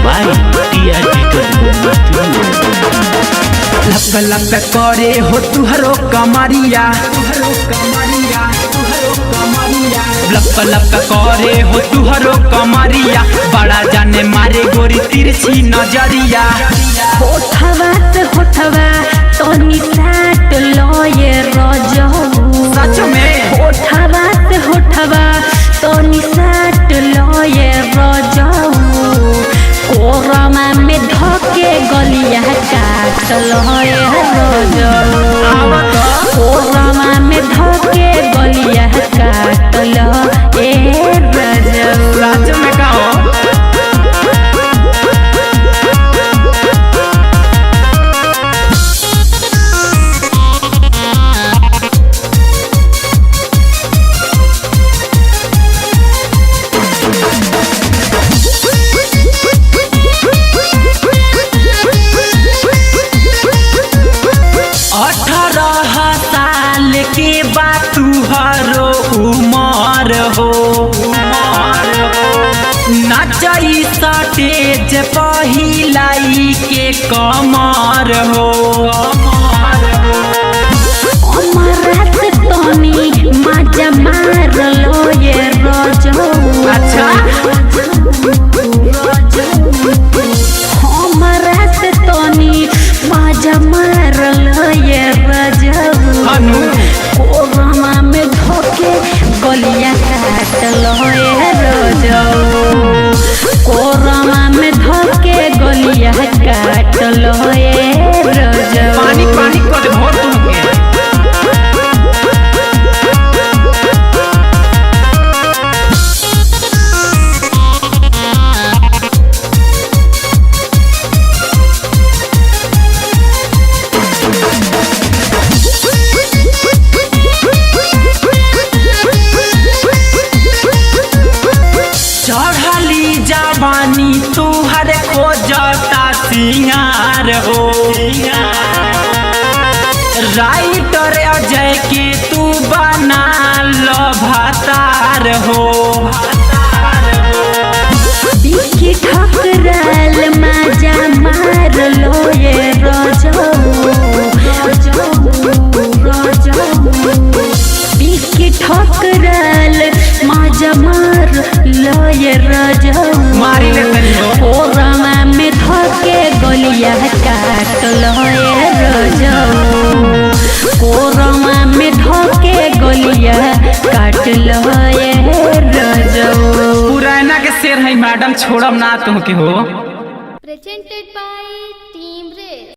by लप लप करे हो तुहरो कमरिया लप लप करे हो तुहरो कमरिया बड़ा जाने मारे गोरी तिरछी नजरिया होठवा से होठवा तोनी साट लये रजऊ सच में होठवा से होठवा तोनी साट लये रजऊ कोरमा में धके गलिया काट लये रजऊ कोरमा में धके गलिया काट लये रजऊ सच में कहो के बात तुहरो उमर हो नाचई स्टेज पहिलाई के कमर हो अमरत तोनी मजा मार लो ये रजऊ अच्छा अमरत तोनी मजा मार लो ये रजऊ कोरमा में धोके गलिया काट लो ये रजऊ कोरमा में धोके गलिया काट लो ये रजऊ पानी पानी कर भोर तुमके चढ़ली जवानी तुहर खोजता सिंगार हो राइटर अजय के तू बना लो भतार हो बिकी ठकराल मजा मार लो ये रजऊ बिकी ठकराल मजा मार लो ये रजऊ मारी ले कोरमा में धके गलिया काट लो ये रजऊ कोरमा में धके गलिया काट लो ये रजऊ पुराना के शेर है मैडम छोड़म ना तुमके हो presented by Team Race।